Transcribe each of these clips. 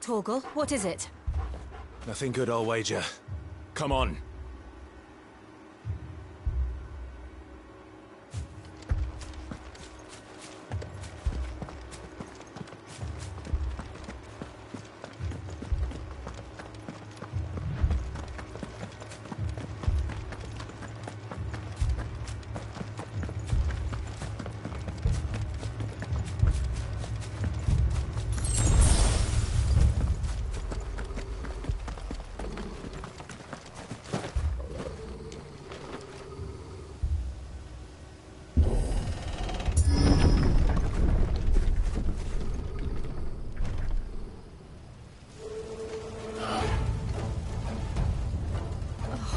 Torgal, what is it? Nothing good, I'll wager. Come on.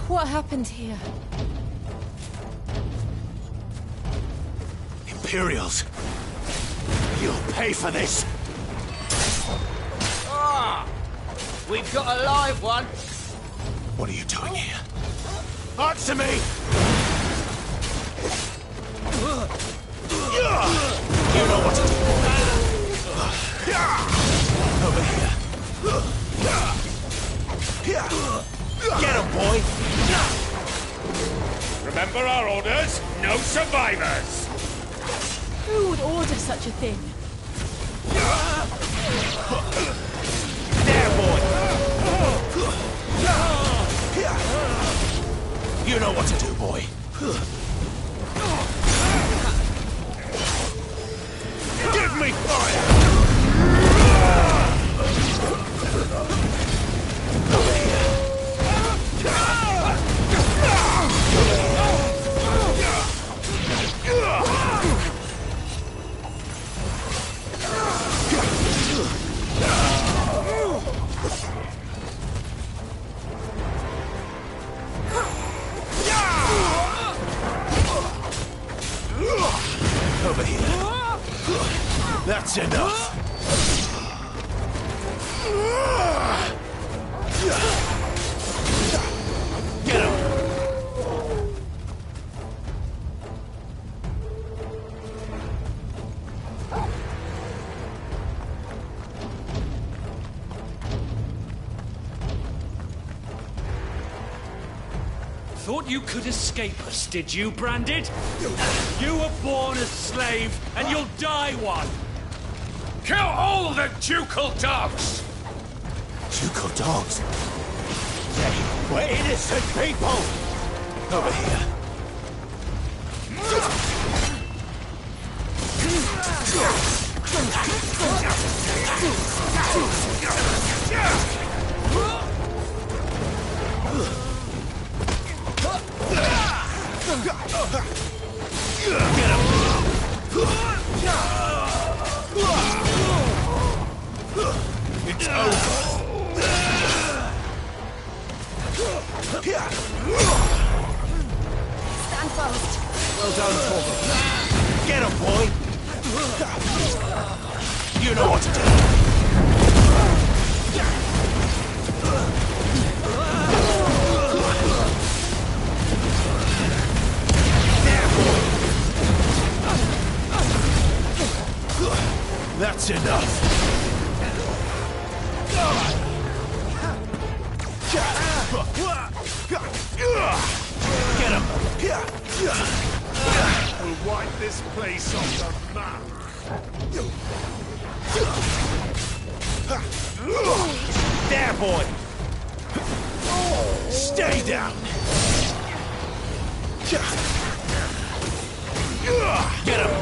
What happened here? Imperials! You'll pay for this! Ah! We've got a live one! What are you doing here? Answer me! You know what to do. Over here. Get him, boy! Remember our orders? No survivors! Who would order such a thing? There, boy! You know what to do, boy. Give me fire! Over here. That's enough. Get him. Thought you could escape us, did you, Branded? You were born a slave, and you'll die one! Kill all the ducal dogs! Ducal dogs? We're innocent people! Over here. Get him! It's over! Stand fast. Well done, Torgal. Get him, boy! You know what to do. That's enough. Get him. We'll wipe this place off the map. There, boy. Stay down. Get him.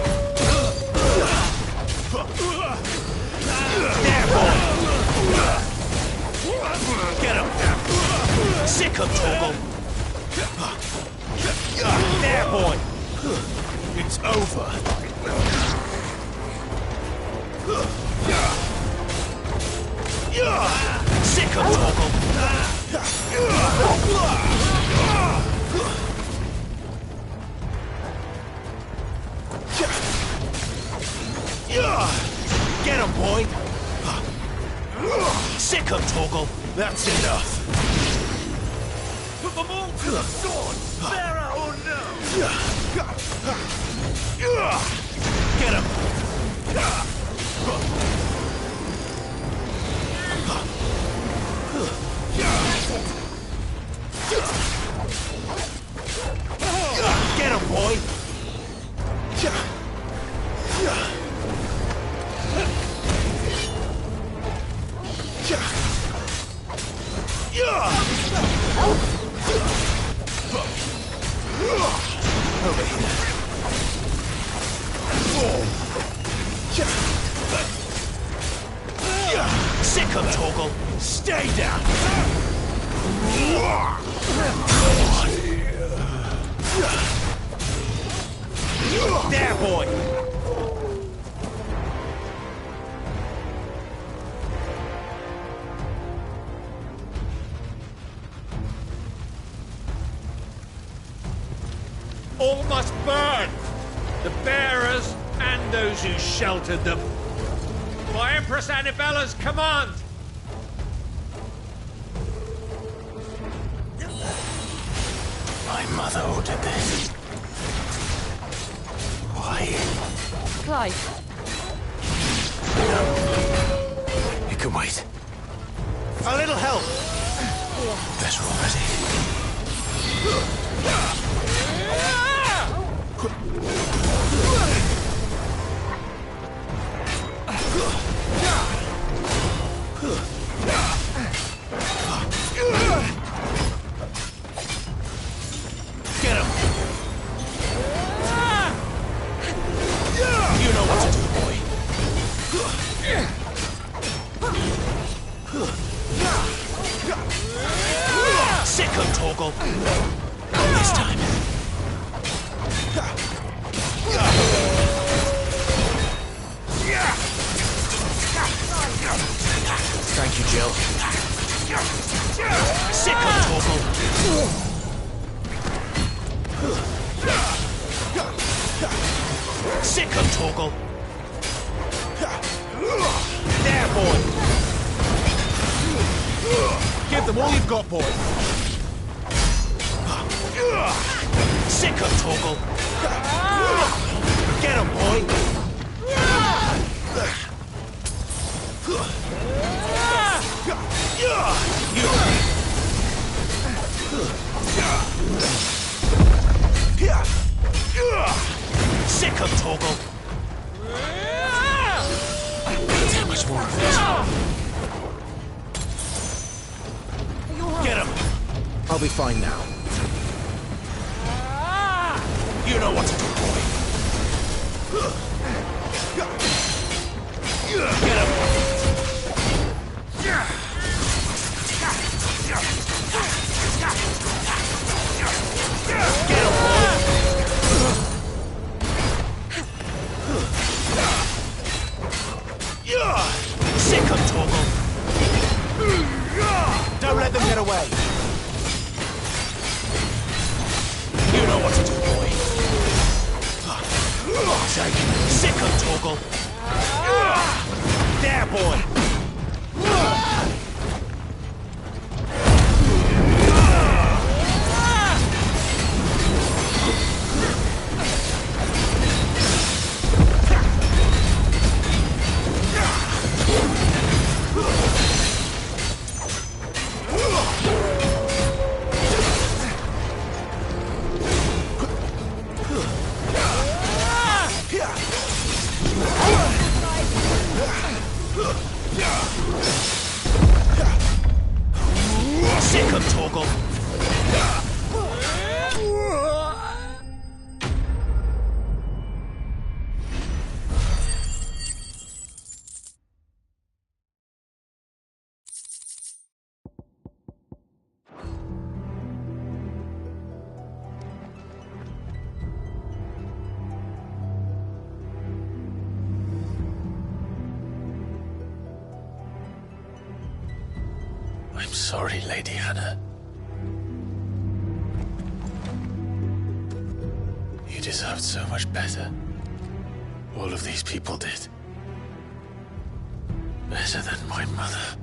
There, boy! Get him! Sick of Torgal! There, boy! It's over! Sick of Torgal! Get him, boy! Sick of Torgal! That's enough! Put them all to the sword! Bearer or no! Get him! Sick of Torgal. Stay down. There, boy. All must burn! The bearers and those who sheltered them. By Empress Annabella's command! My mother ordered this. Why? Clive, No. It can wait. A little help. Better already. Get him! You know what to do, boy. Sick of Torgal. This time. Thank you, Jill. Sick of Torgal. Sick of Torgal. There, boy. Give them all you've got, boy. Sick of Torgal. Get him, boy. Sick of Torgal. Can't take much more of this. Get him. I'll be fine now. You know what to do, boy. Get him. Get him, boy. Sick of Torgal. Don't let them get away. You know what to do, boy. Sick of Torgal. There, boy. Sick of Torgal. I'm sorry, Lady Hannah. You deserved so much better. All of these people did. Better than my mother.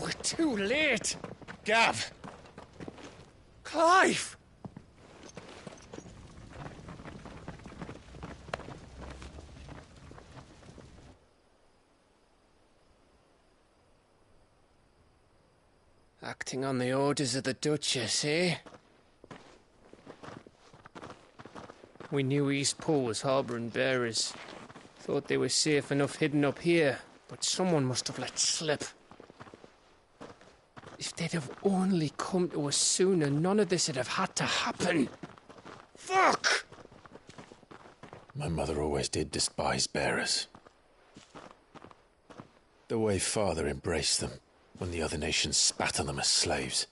We're too late. Gav! Clive! Acting on the orders of the Duchess, eh? We knew Eastpool was harbouring bearers. Thought they were safe enough hidden up here, but someone must have let slip. If they'd have only come to us sooner, none of this would have had to happen. Fuck! My mother always did despise bearers. The way Father embraced them when the other nations spat on them as slaves.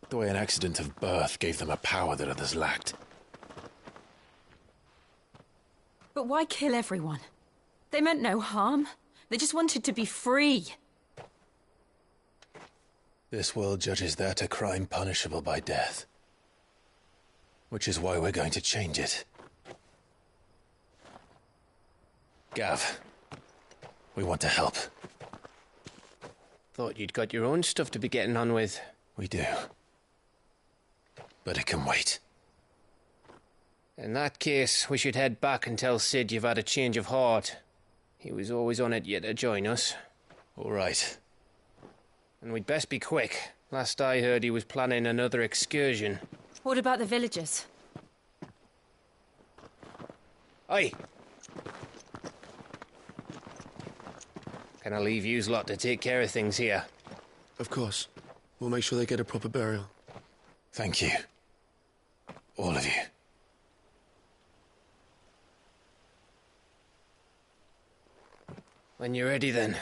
The way an accident of birth gave them a power that others lacked. But why kill everyone? They meant no harm. They just wanted to be free. This world judges that a crime punishable by death. Which is why we're going to change it. Gav, we want to help. Thought you'd got your own stuff to be getting on with. We do. But it can wait. In that case, we should head back and tell Sid you've had a change of heart. He was always on it yet to join us. All right. And we'd best be quick. Last I heard, he was planning another excursion. What about the villagers? Aye. Can I leave yous lot to take care of things here? Of course. We'll make sure they get a proper burial. Thank you. All of you. When you're ready, then.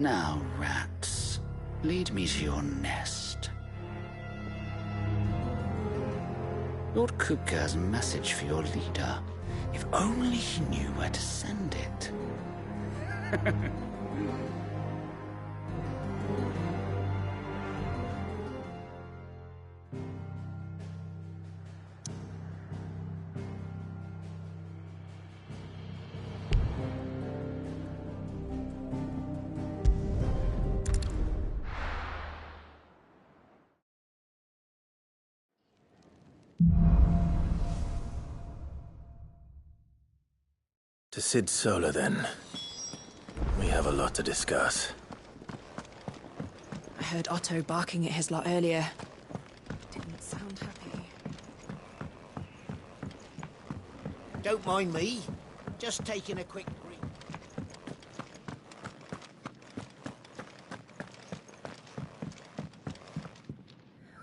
Now, rats, lead me to your nest. Lord Kupka has a message for your leader. If only he knew where to send it. To Sid Solar, then. We have a lot to discuss. I heard Otto barking at his lot earlier. Didn't sound happy. Don't mind me. Just taking a quick break.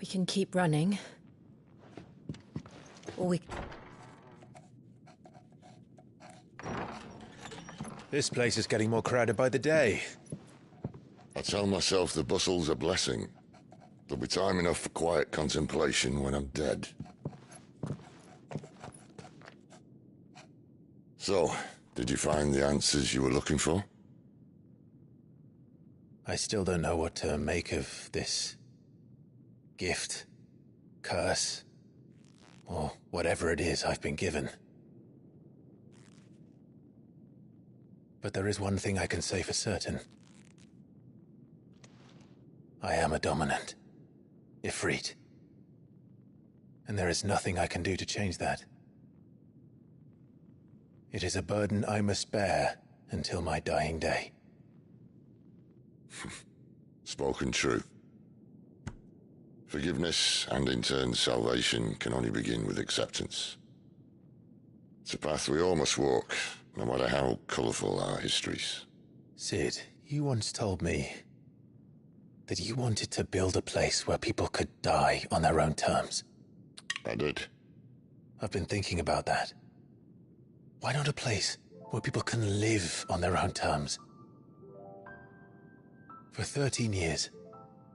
We can keep running. Or we... This place is getting more crowded by the day. I tell myself the bustle's a blessing. There'll be time enough for quiet contemplation when I'm dead. So, did you find the answers you were looking for? I still don't know what to make of this gift, curse, or whatever it is I've been given. But there is one thing I can say for certain. I am a dominant, Ifrit. And there is nothing I can do to change that. It is a burden I must bear until my dying day. Spoken true. Forgiveness and in turn salvation can only begin with acceptance. It's a path we all must walk, no matter how colourful our histories. Sid, you once told me that you wanted to build a place where people could die on their own terms. I did. I've been thinking about that. Why not a place where people can live on their own terms? For 13 years,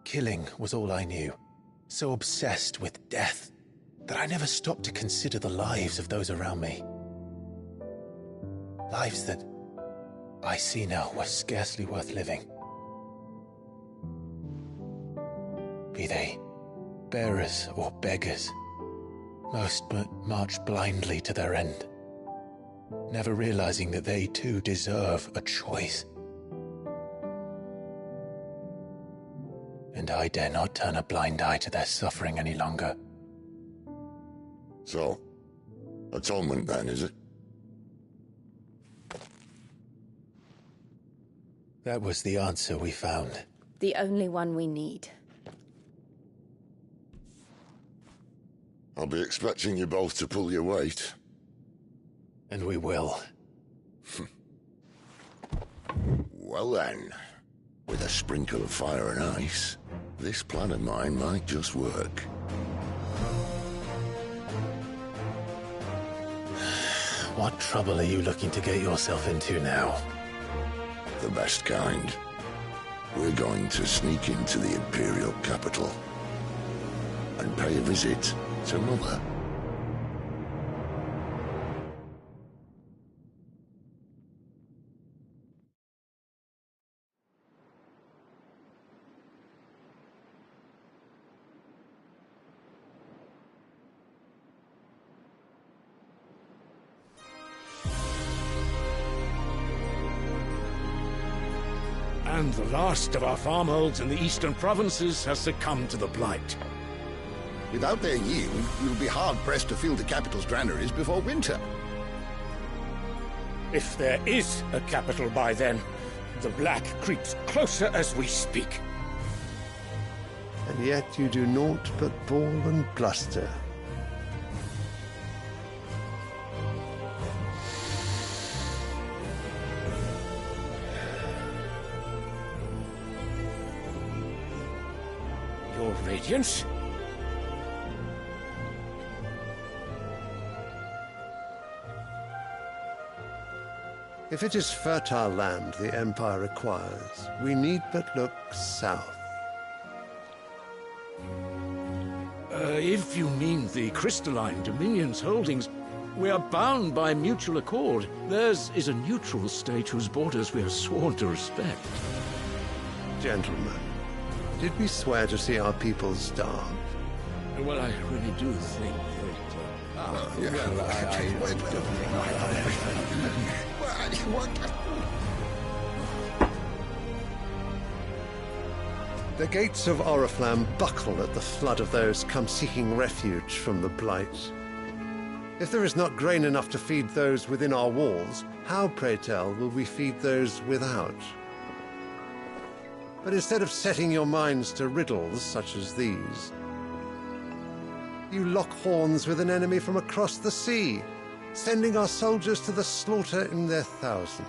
killing was all I knew. So obsessed with death that I never stopped to consider the lives of those around me. Lives that I see now were scarcely worth living. Be they bearers or beggars, most march blindly to their end, never realizing that they too deserve a choice. And I dare not turn a blind eye to their suffering any longer. So, atonement then, is it? That was the answer we found. The only one we need. I'll be expecting you both to pull your weight. And we will. Well then, with a sprinkle of fire and ice, this plan of mine might just work. What trouble are you looking to get yourself into now? The best kind. We're going to sneak into the Imperial capital and pay a visit to Mother. And the last of our farmholds in the eastern provinces has succumbed to the blight. Without their yield, we'll be hard-pressed to fill the capital's granaries before winter. If there is a capital by then, the black creeps closer as we speak. And yet you do naught but bawl and bluster. Your Radiance? If it is fertile land the Empire requires, we need but look south. If you mean the crystalline Dominion's holdings, we are bound by mutual accord. Theirs is a neutral state whose borders we are sworn to respect. Gentlemen, did we swear to see our people starve? Well, I really do think The gates of Oriflamme buckle at the flood of those come seeking refuge from the blight. If there is not grain enough to feed those within our walls, how, pray tell, will we feed those without? But instead of setting your minds to riddles such as these, you lock horns with an enemy from across the sea, sending our soldiers to the slaughter in their thousands.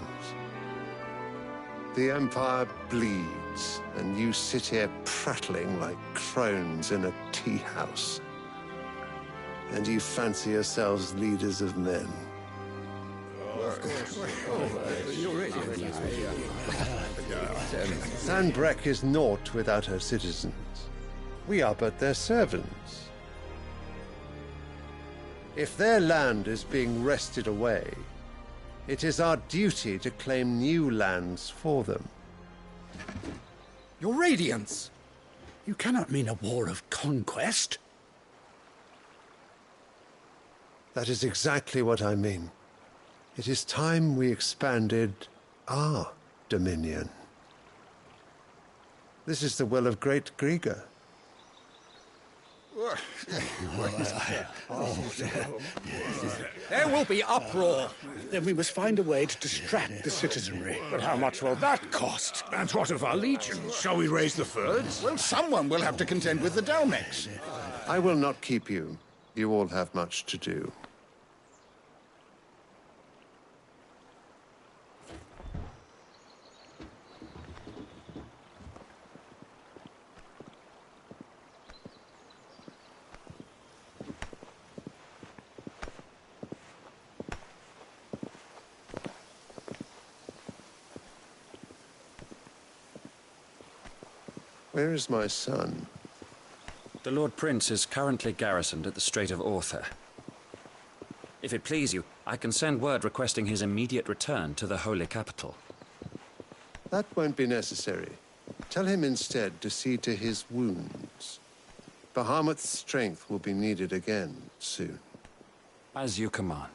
The Empire bleeds, and you sit here prattling like crones in a tea house. And you fancy yourselves leaders of men. Sandbreck is naught without her citizens. We are but their servants. If their land is being wrested away, it is our duty to claim new lands for them. Your Radiance! You cannot mean a war of conquest. That is exactly what I mean. It is time we expanded our dominion. This is the will of great Grieger. There will be uproar. Then we must find a way to distract the citizenry. But how much will that cost? And what of our legions? Shall we raise the Fyrds? Well, someone will have to contend with the Dalmex. I will not keep you. You all have much to do. Where is my son? The Lord Prince is currently garrisoned at the Strait of Arthur. If it please you, I can send word requesting his immediate return to the Holy Capital. That won't be necessary. Tell him instead to see to his wounds. Bahamut's strength will be needed again soon. As you command.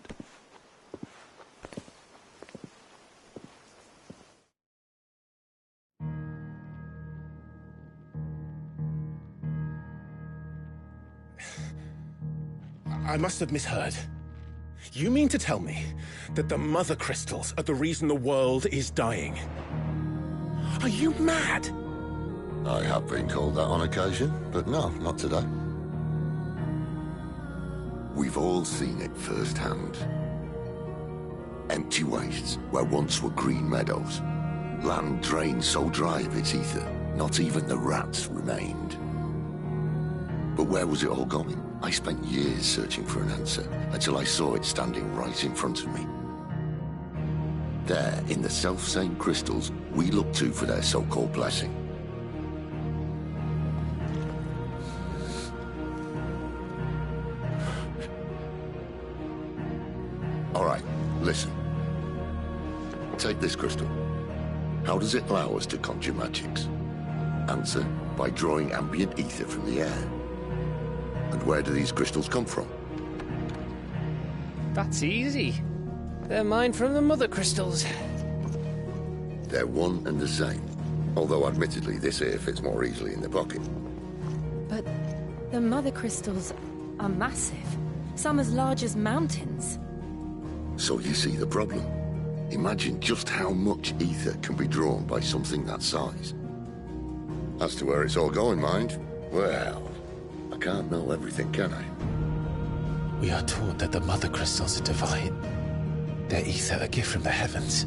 I must have misheard. You mean to tell me that the Mother Crystals are the reason the world is dying? Are you mad? I have been called that on occasion, but no, not today. We've all seen it firsthand. Empty wastes where once were green meadows. Land drained so dry of its ether, not even the rats remained. But where was it all going? I spent years searching for an answer, until I saw it standing right in front of me. There, in the self-same crystals we look to for their so-called blessing. All right, listen. Take this crystal. How does it allow us to conjure magics? Answer, by drawing ambient ether from the air. And where do these crystals come from? That's easy. They're mined from the mother crystals. They're one and the same. Although admittedly this here fits more easily in the pocket. But the mother crystals are massive. Some as large as mountains. So you see the problem. Imagine just how much ether can be drawn by something that size. As to where it's all going, mind, well, I can't know everything, can I? We are taught that the mother crystals are divine. Their ether a gift from the heavens.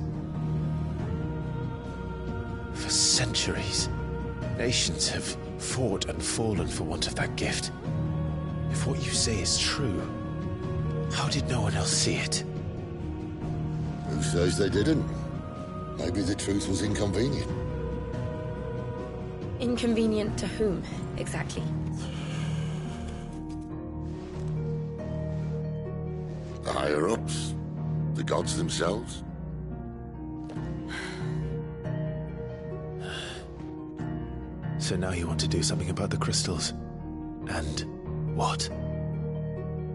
For centuries, nations have fought and fallen for want of that gift. If what you say is true, how did no one else see it? Who says they didn't? Maybe the truth was inconvenient. Inconvenient to whom, exactly? The higher-ups? The gods themselves? So now you want to do something about the crystals. And what?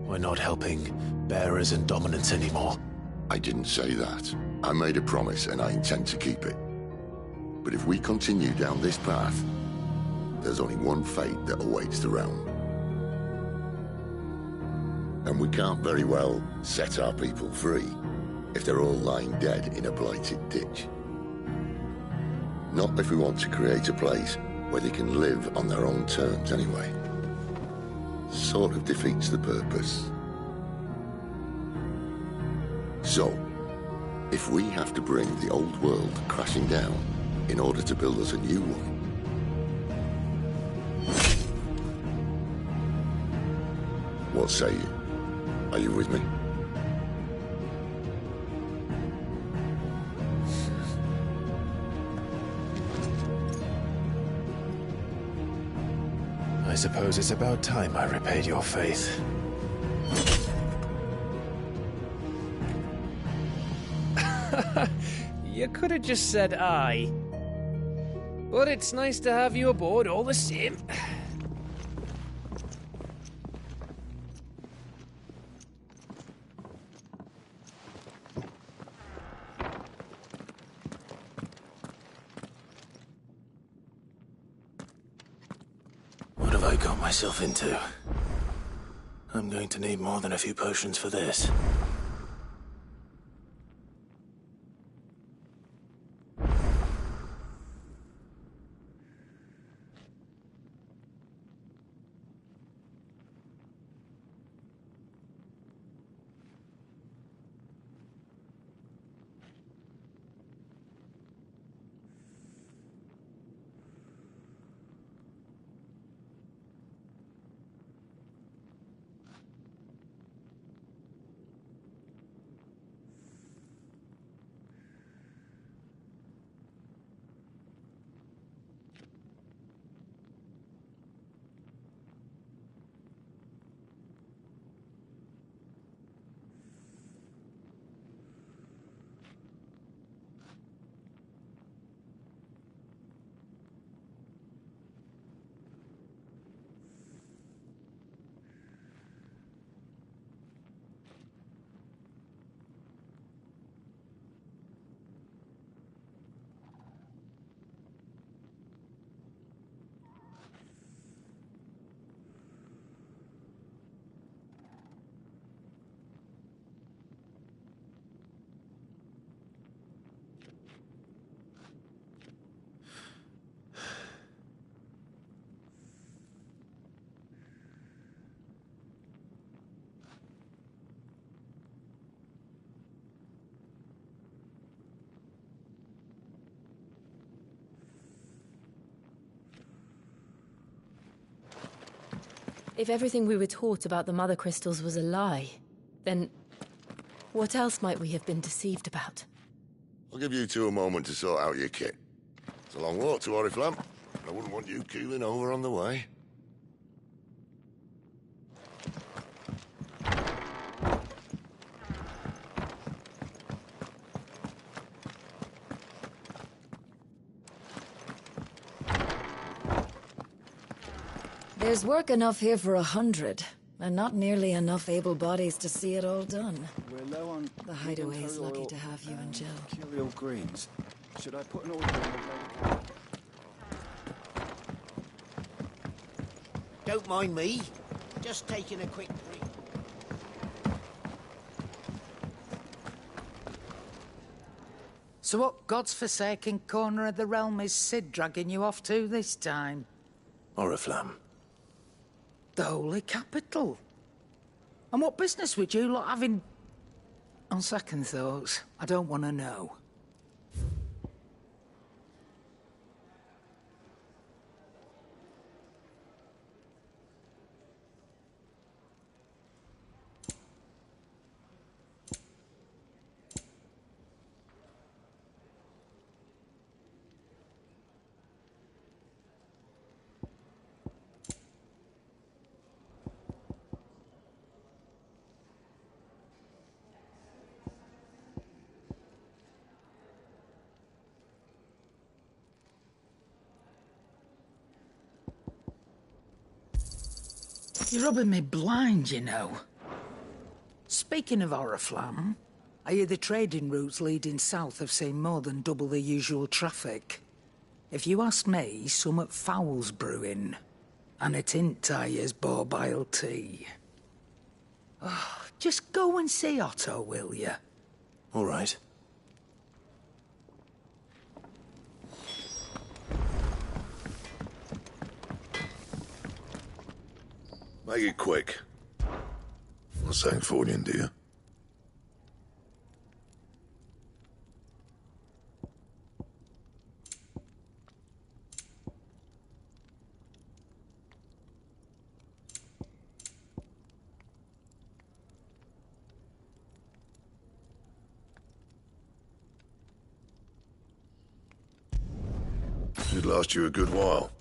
We're not helping bearers and dominants anymore. I didn't say that. I made a promise and I intend to keep it. But if we continue down this path, there's only one fate that awaits the realm. And we can't very well set our people free if they're all lying dead in a blighted ditch. Not if we want to create a place where they can live on their own terms anyway. Sort of defeats the purpose. So, if we have to bring the old world crashing down in order to build us a new one, what say you? Are you with me? I suppose it's about time I repaid your faith. You could have just said aye. But it's nice to have you aboard all the same. What have I got myself into? I'm going to need more than a few potions for this. If everything we were taught about the Mother Crystals was a lie, then what else might we have been deceived about? I'll give you two a moment to sort out your kit. It's a long walk to Oriflamme. I wouldn't want you keeling over on the way. There's work enough here for 100, and not nearly enough able bodies to see it all done. We're low on... The Hideaway is lucky to have you and Jill. Curial greens. Should I put an order in with Lady... Don't mind me. Just taking a quick break. So what God's forsaken corner of the realm is Sid dragging you off to this time? Oriflamme. The Holy Capital. And what business would you lot having... On second thoughts, I don't want to know. You're rubbing me blind, you know. Speaking of Oriflamme, I hear the trading routes leading south have seen more than double the usual traffic. If you ask me, summat foul's brewing. And it ain't Tyre's borbile tea. Oh, just go and see Otto, will you? All right. Make it quick. Not saying Fordian, do you? Should last you a good while.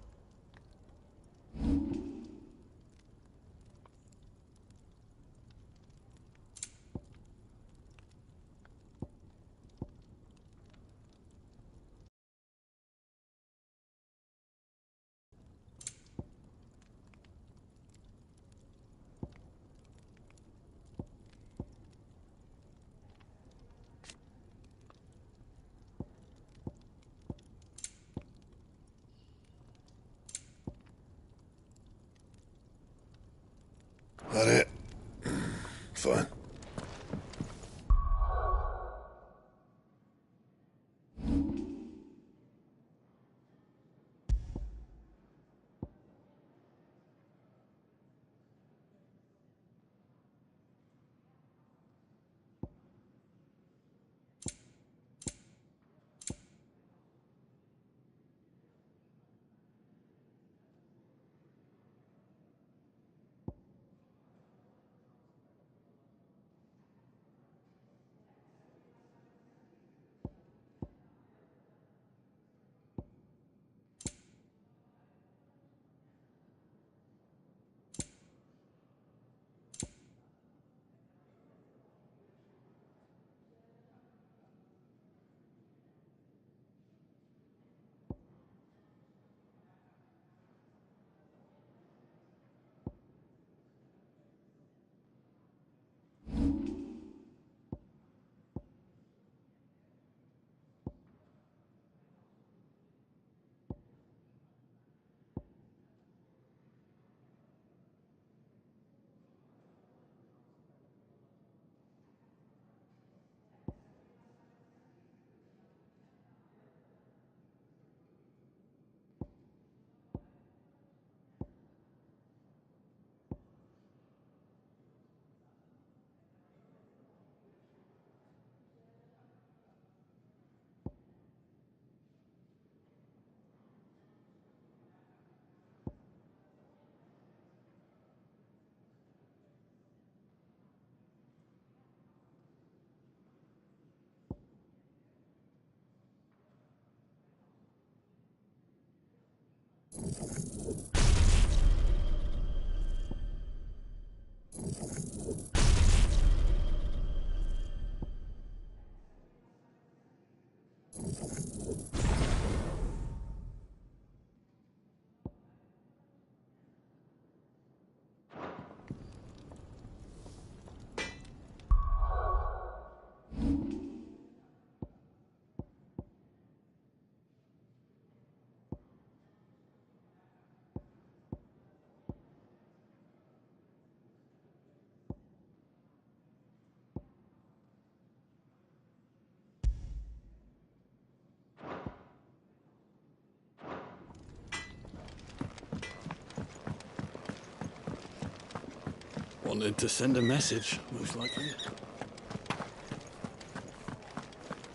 Wanted to send a message, most likely.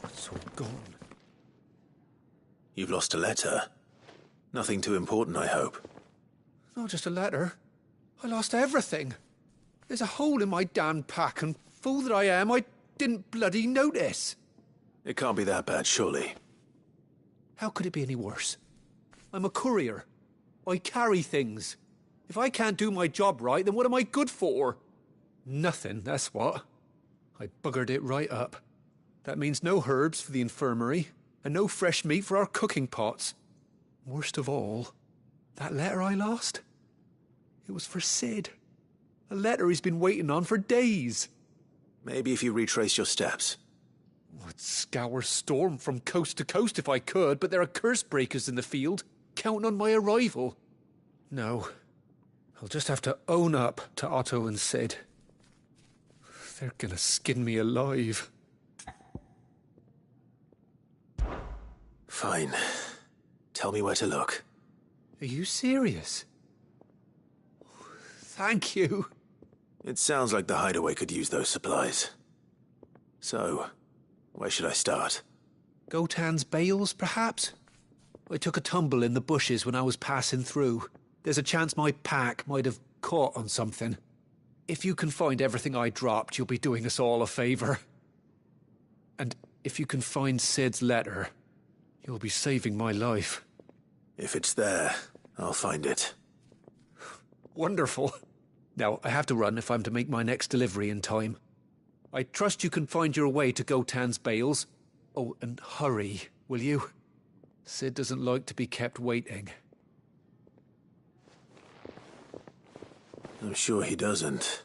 It's all gone. You've lost a letter. Nothing too important, I hope. Not just a letter. I lost everything. There's a hole in my damn pack, and fool that I am, I didn't bloody notice. It can't be that bad, surely. How could it be any worse? I'm a courier. I carry things. If I can't do my job right, then what am I good for? Nothing, that's what. I buggered it right up. That means no herbs for the infirmary, and no fresh meat for our cooking pots. Worst of all, that letter I lost? It was for Sid. A letter he's been waiting on for days. Maybe if you retrace your steps. I'd scour Storm from coast to coast if I could, but there are curse breakers in the field, counting on my arrival. No. I'll just have to own up to Otto and Sid. They're gonna skin me alive. Fine. Tell me where to look. Are you serious? Thank you. It sounds like the hideaway could use those supplies. So, where should I start? Gotan's bales, perhaps? I took a tumble in the bushes when I was passing through. There's a chance my pack might have caught on something. If you can find everything I dropped, you'll be doing us all a favor. And if you can find Sid's letter, you'll be saving my life. If it's there, I'll find it. Wonderful. Now, I have to run if I'm to make my next delivery in time. I trust you can find your way to Gotan's bales. Oh, and hurry, will you? Sid doesn't like to be kept waiting. I'm sure he doesn't.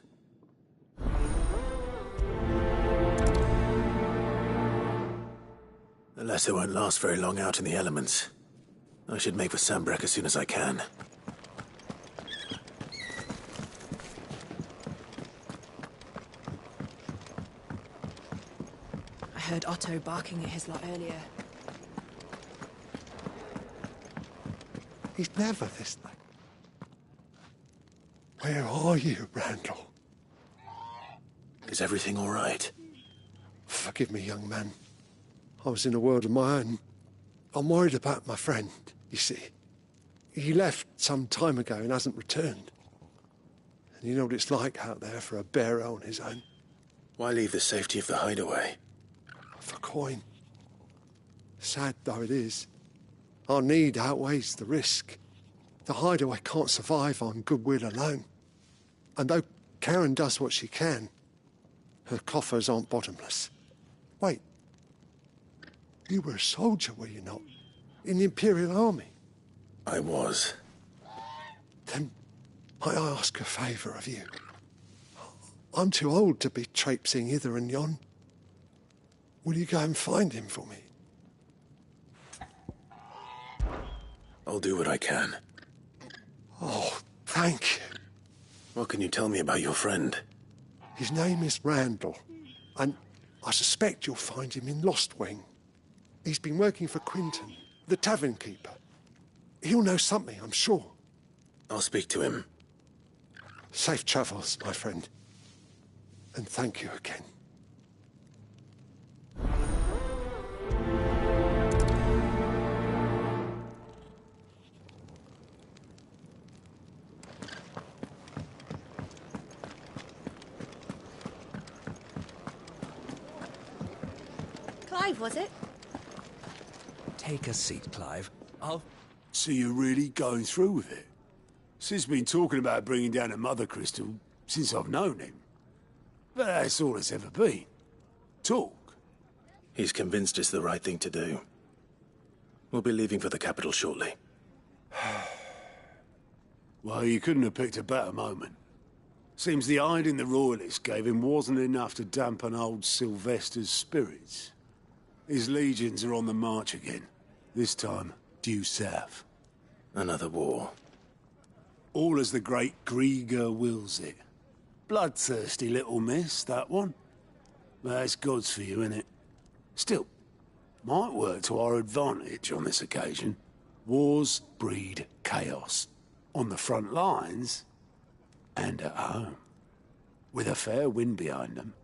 The letter won't last very long out in the elements. I should make for Sambrek as soon as I can. I heard Otto barking at his lot earlier. He's never this late. Where are you, Randall? Is everything all right? Forgive me, young man. I was in a world of my own. I'm worried about my friend, you see. He left some time ago and hasn't returned. And you know what it's like out there for a bearer on his own. Why leave the safety of the hideaway? For coin. Sad though it is, our need outweighs the risk. The hideaway can't survive on goodwill alone. And though Karen does what she can, her coffers aren't bottomless. Wait. You were a soldier, were you not? In the Imperial Army? I was. Then might I ask a favour of you? I'm too old to be traipsing hither and yon. Will you go and find him for me? I'll do what I can. Oh, thank you. What can you tell me about your friend? His name is Randall, and I suspect you'll find him in Lost Wing. He's been working for Quinton, the tavern keeper. He'll know something, I'm sure. I'll speak to him. Safe travels, my friend. And thank you again. Clive, was it? Take a seat, Clive. I'll So you're really going through with it? Sid's been talking about bringing down a Mother Crystal since I've known him. But that's all it's ever been. Talk. He's convinced it's the right thing to do. We'll be leaving for the capital shortly. Well, you couldn't have picked a better moment. Seems the hiding the Royalists gave him wasn't enough to dampen old Sylvester's spirits. His legions are on the march again. This time, due south. Another war. All as the great Grieger wills it. Bloodthirsty little miss, that one. That's God's for you, innit? Still, might work to our advantage on this occasion. Wars breed chaos. On the front lines, and at home. With a fair wind behind them,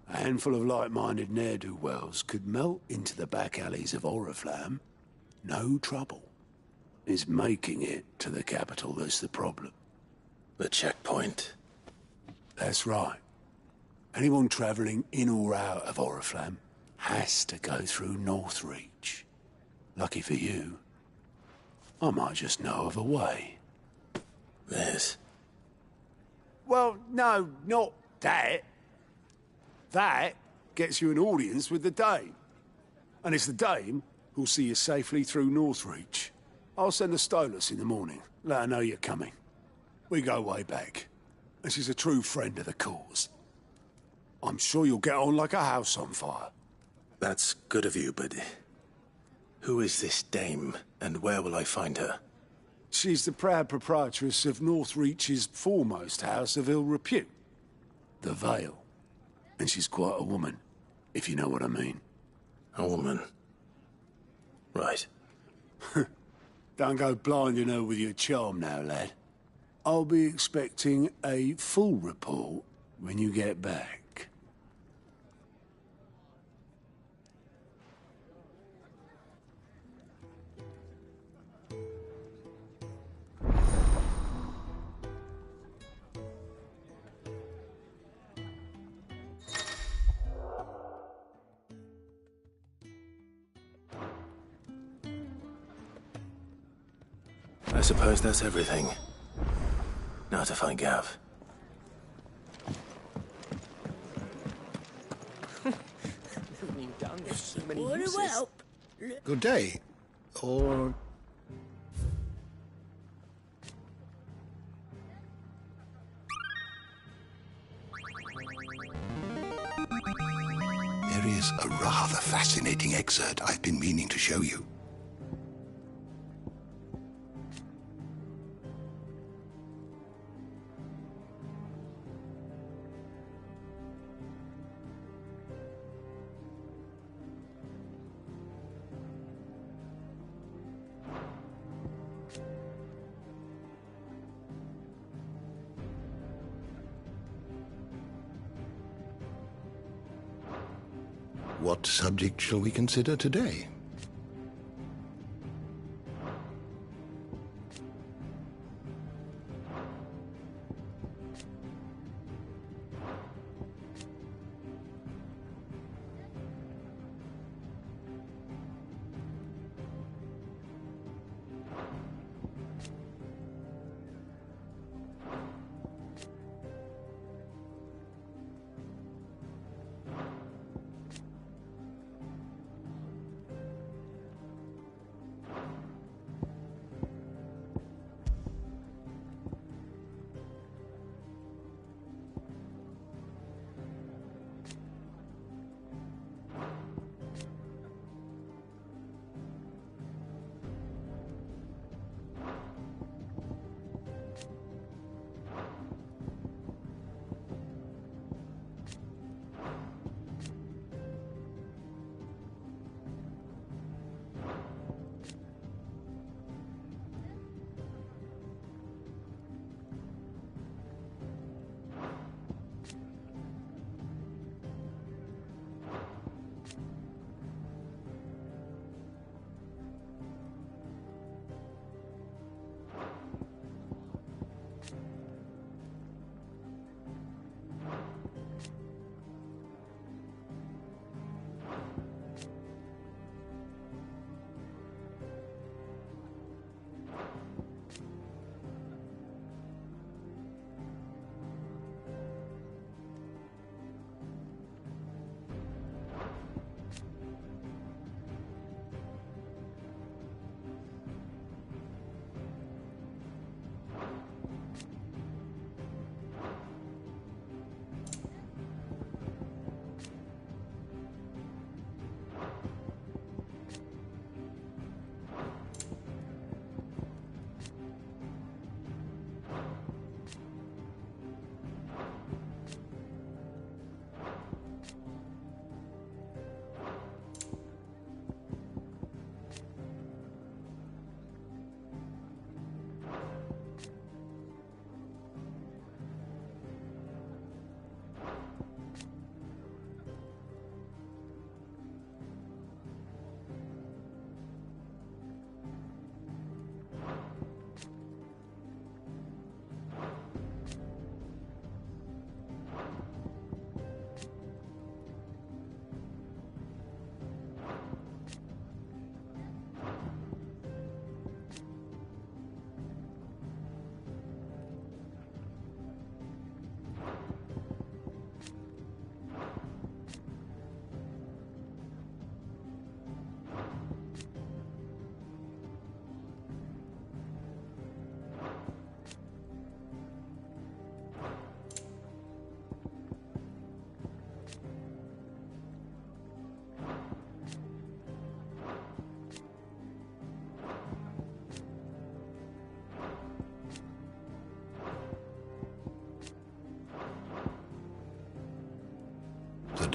a handful of like-minded ne'er-do-wells could melt into the back alleys of Oriflamme. No trouble. It's making it to the capital that's the problem. The checkpoint. That's right. Anyone travelling in or out of Oriflamme has to go through Northreach. Lucky for you, I might just know of a way. This? Well, no, not that. That gets you an audience with the Dame. And it's the Dame who'll see you safely through Northreach. I'll send the Stolas in the morning. Let her know you're coming. We go way back. And she's a true friend of the cause. I'm sure you'll get on like a house on fire. That's good of you, but... who is this Dame, and where will I find her? She's the proud proprietress of Northreach's foremost house of ill repute. The Vale. And she's quite a woman, if you know what I mean. A woman? Right. Don't go blinding her with your charm now, lad. I'll be expecting a full report when you get back. I suppose that's everything. Now to find Gav. Good day. Or... There is a rather fascinating excerpt I've been meaning to show you. What subject shall we consider today?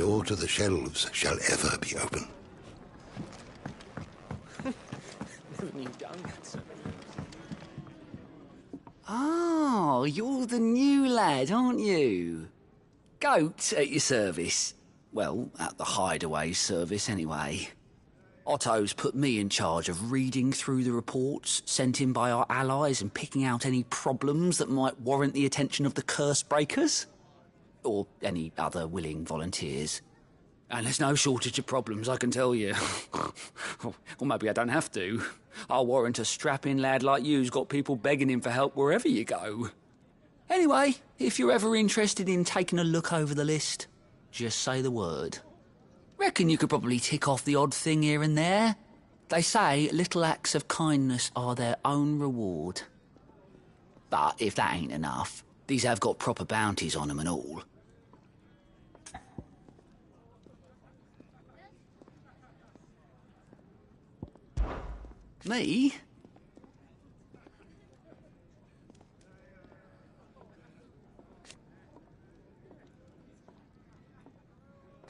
door to the shelves shall ever be open. Never knew done that, sir. Oh, you're the new lad, aren't you? Goat at your service. Well, at the hideaway service, anyway. Otto's put me in charge of reading through the reports sent in by our allies and picking out any problems that might warrant the attention of the curse breakers. Or any other willing volunteers. And there's no shortage of problems, I can tell you. Or maybe I don't have to. I'll warrant a strapping lad like you's got people begging him for help wherever you go. Anyway, if you're ever interested in taking a look over the list, just say the word. Reckon you could probably tick off the odd thing here and there. They say little acts of kindness are their own reward. But if that ain't enough, these have got proper bounties on them and all. Me?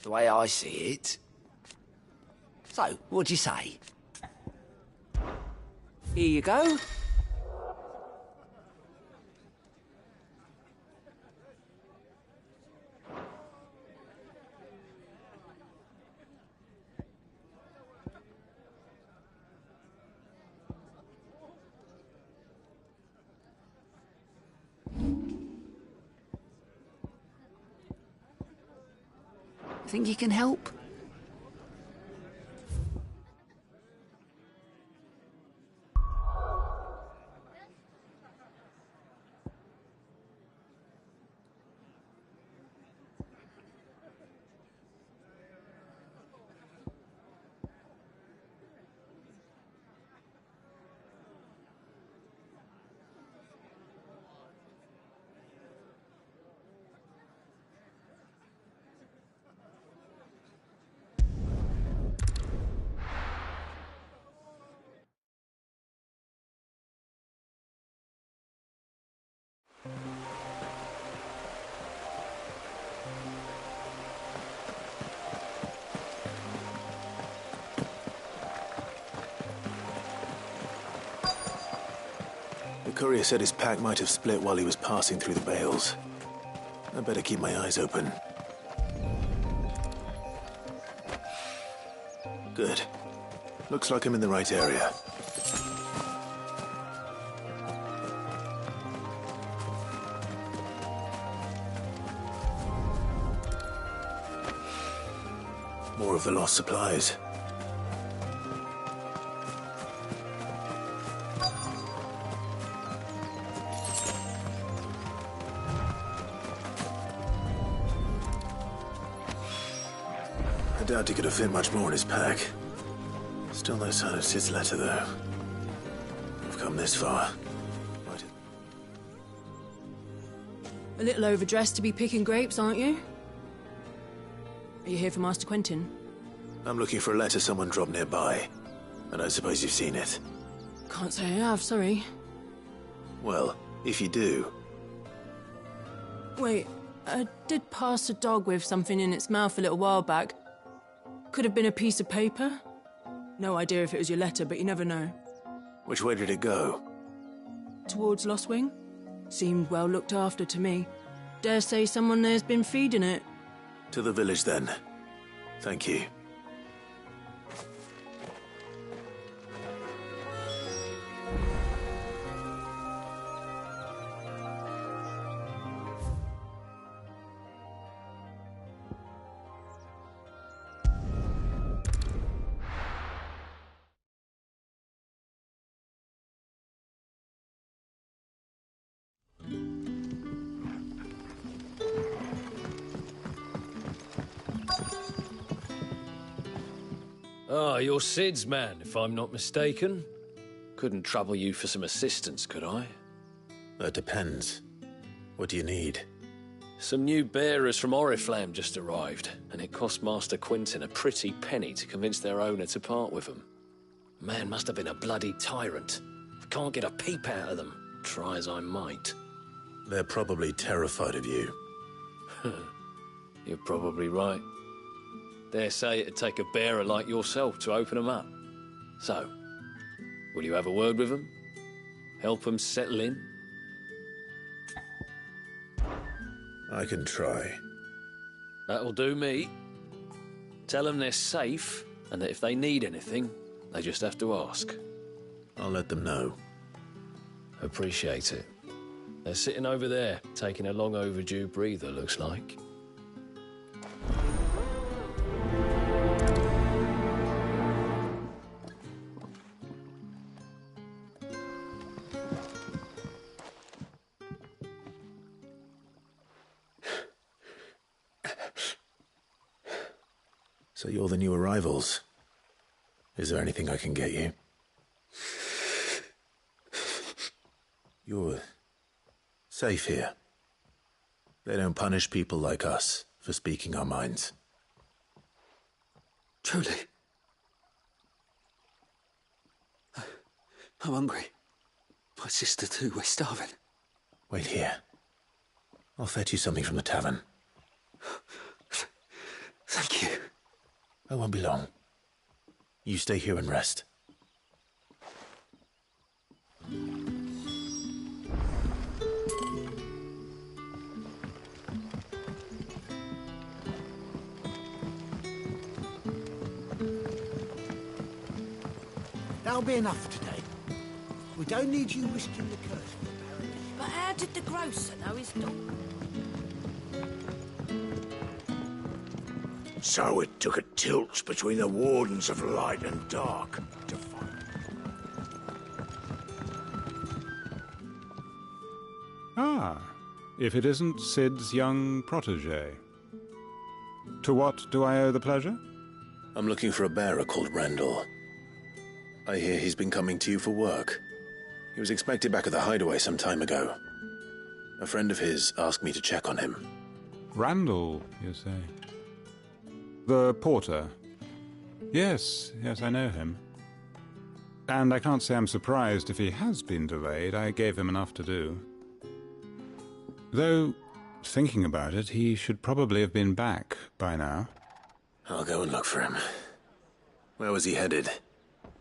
The way I see it. So, what'd you say? Here you go. Think you can help? The courier said his pack might have split while he was passing through the bales. I better keep my eyes open. Good. Looks like I'm in the right area. More of the lost supplies. I doubt he could have fit much more in his pack. Still no sign of Sid's letter, though. We've come this far. Right. A little overdressed to be picking grapes, aren't you? Are you here for Master Quentin? I'm looking for a letter someone dropped nearby. And I suppose you've seen it. Can't say I have, sorry. Well, if you do... Wait, I did pass a dog with something in its mouth a little while back. Could have been a piece of paper. No idea if it was your letter, but you never know. Which way did it go? Towards Lost Wing? Seemed well looked after to me. Dare say someone there's been feeding it. To the village, then. Thank you. Ah, you're Sid's man, if I'm not mistaken. Couldn't trouble you for some assistance, could I? That depends. What do you need? Some new bearers from Oriflamme just arrived, and it cost Master Quentin a pretty penny to convince their owner to part with them. Man must have been a bloody tyrant. I can't get a peep out of them, try as I might. They're probably terrified of you. You're probably right. Dare say it'd take a bearer like yourself to open them up. So, will you have a word with them? Help them settle in? I can try. That'll do me. Tell them they're safe, and that if they need anything, they just have to ask. I'll let them know. Appreciate it. They're sitting over there, taking a long overdue breather, looks like. So you're the new arrivals. Is there anything I can get you? You're safe here. They don't punish people like us for speaking our minds. Truly. I'm hungry. My sister too, we're starving. Wait here. I'll fetch you something from the tavern. Thank you. I won't be long. You stay here and rest. That'll be enough today. We don't need you risking the curse. But how did the grocer know his dog? So it took a tilt between the Wardens of Light and Dark to find. Ah, if it isn't Sid's young protege. To what do I owe the pleasure? I'm looking for a bearer called Randall. I hear he's been coming to you for work. He was expected back at the hideaway some time ago. A friend of his asked me to check on him. Randall, you say? The porter. Yes, I know him. And I can't say I'm surprised if he has been delayed. I gave him enough to do. Though, thinking about it, he should probably have been back by now. I'll go and look for him. Where was he headed?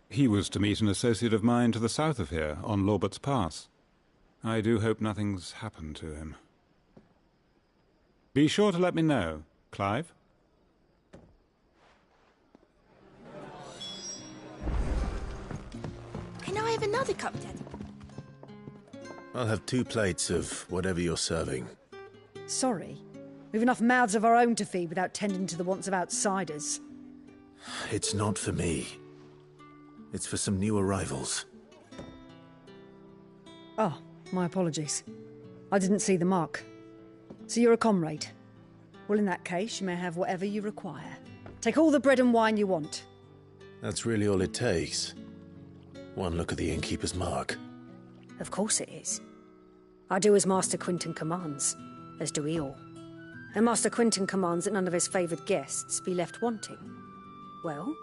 He was to meet an associate of mine to the south of here, on Lorbert's Pass. I do hope nothing's happened to him. Be sure to let me know, Clive. Can I have another cup, Daddy? I'll have 2 plates of whatever you're serving. Sorry. We've enough mouths of our own to feed without tending to the wants of outsiders. It's not for me. It's for some new arrivals. Oh, my apologies. I didn't see the mark. So you're a comrade. Well, in that case, you may have whatever you require. Take all the bread and wine you want. That's really all it takes. One look at the innkeeper's mark. Of course it is. I do as Master Quinton commands, as do we all. And Master Quinton commands that none of his favoured guests be left wanting. Well,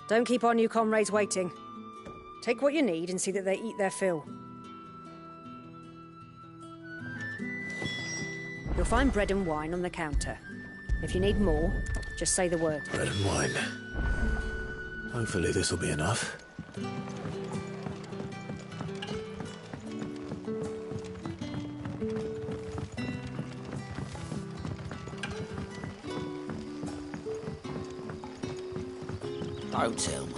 don't keep our new comrades waiting. Take what you need and see that they eat their fill. You'll find bread and wine on the counter. If you need more, just say the word. Bread and wine. Hopefully this'll be enough. Don't tell me.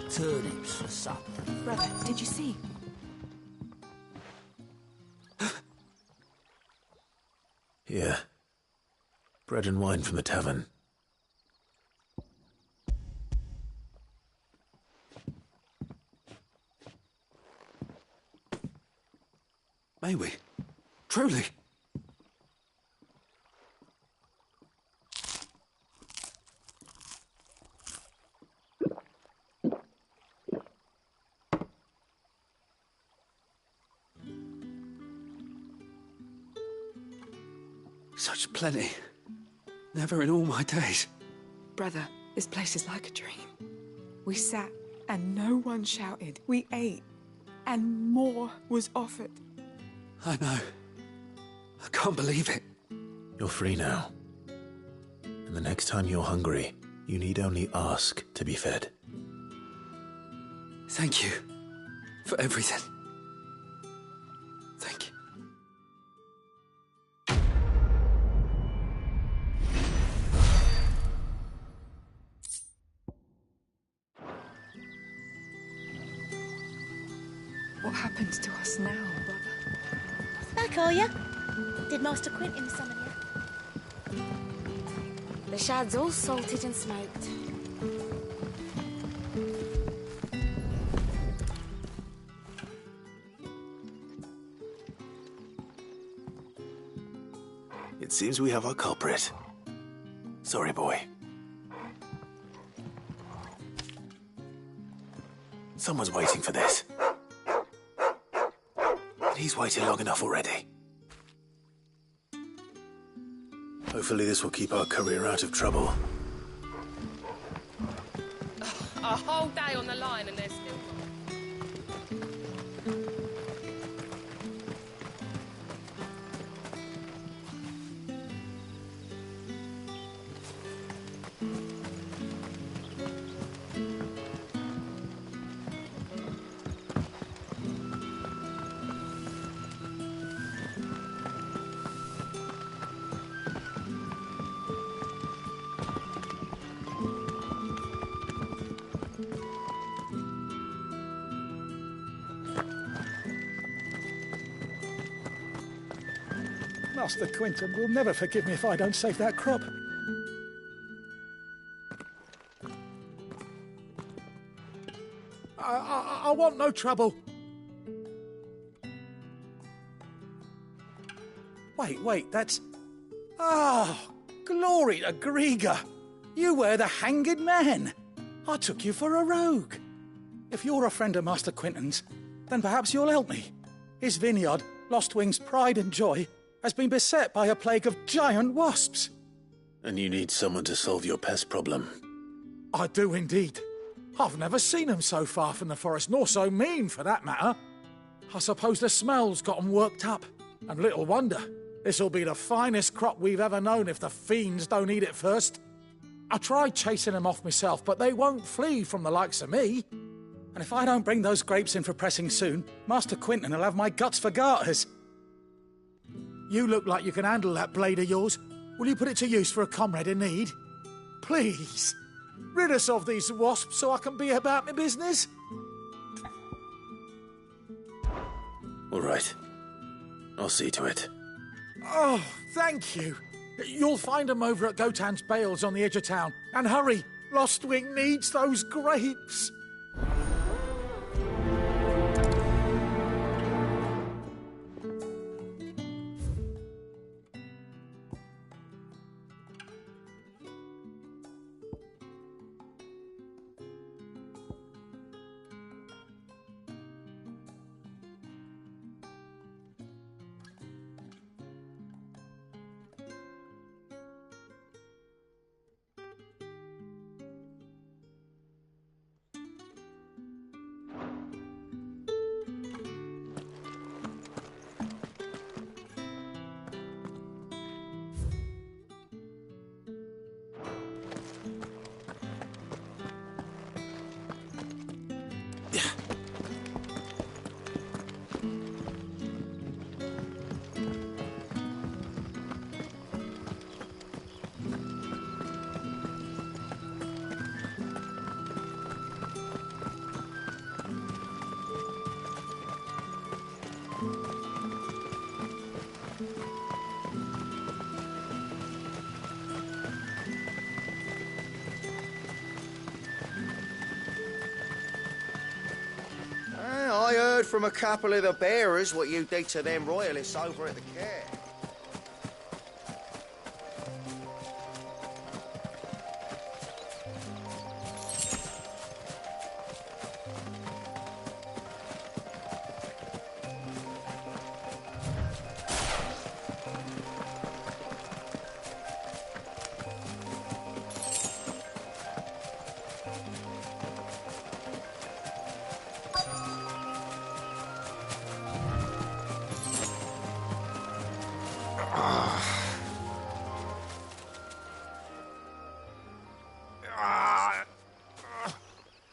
Turnips for supper. Brother, did you see? Here. Bread and wine from the tavern. May we? Truly? Such plenty. Never in all my days. Brother, this place is like a dream. We sat and no one shouted. We ate and more was offered. I know. I can't believe it. You're free now. And the next time you're hungry, You need only ask to be fed. Thank you for everything. Thank you. What happens to us now, brother? Back, are you? Did Master Quentin summon you? The shad's all salted and smoked. It seems we have our culprit. Sorry, boy. Someone's waiting for this. And he's waited long enough already. Hopefully this will keep our career out of trouble. A whole day on the line and they're still... Master Quentin will never forgive me if I don't save that crop. I want no trouble. Wait, that's... Oh, glory to Griga. You were the hanged man. I took you for a rogue. If you're a friend of Master Quentin's, then perhaps you'll help me. His vineyard, Lostwing's pride and joy, has been beset by a plague of giant wasps. And you need someone to solve your pest problem. I do indeed. I've never seen them so far from the forest, nor so mean, for that matter. I suppose the smell's got 'em worked up. And little wonder. This'll be the finest crop we've ever known if the fiends don't eat it first. I tried chasing them off myself, but they won't flee from the likes of me. And if I don't bring those grapes in for pressing soon, Master Quentin will have my guts for garters. You look like you can handle that blade of yours. Will you put it to use for a comrade in need? Please, rid us of these wasps so I can be about my business. All right. I'll see to it. Oh, thank you. You'll find them over at Gotan's Bales on the edge of town. And hurry, Lostwing needs those grapes. I heard from a couple of the bearers what you did to them royalists over at the care.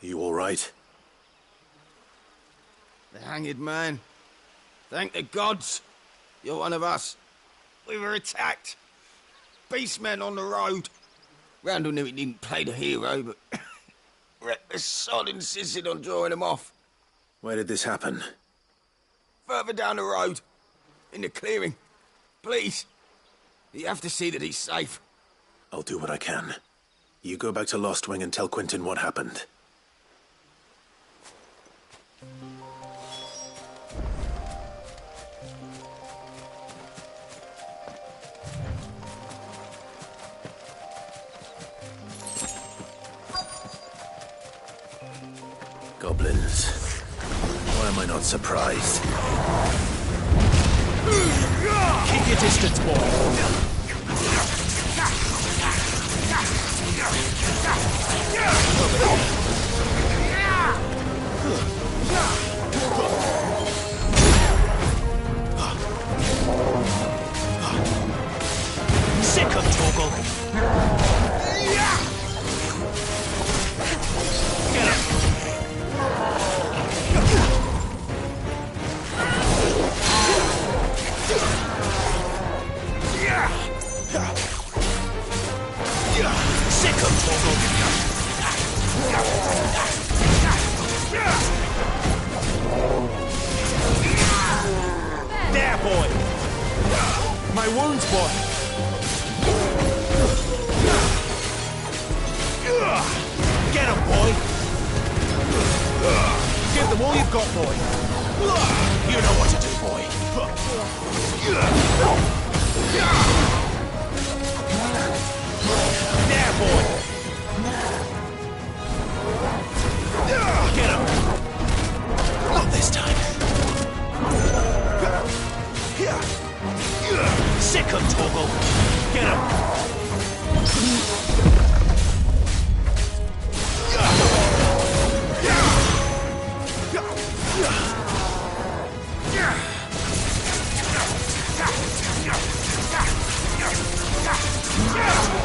Are you all right? The hanged man. Thank the gods. You're one of us. We were attacked. Beastmen on the road. Randall knew he didn't play the hero, but the sod insisted on drawing him off. Where did this happen? Further down the road. In the clearing. Please. You have to see that he's safe. I'll do what I can. You go back to Lost Wing and tell Quentin what happened. Goblins. Why am I not surprised? Keep your distance, boy. Sick of Torgal. Get him. Sick of Torgal. There, boy. My wounds, boy. Get him, boy. Give them all you've got, boy. You know what to do, boy. There, boy. Get him. Not this time. Sick of Torgal. Get him.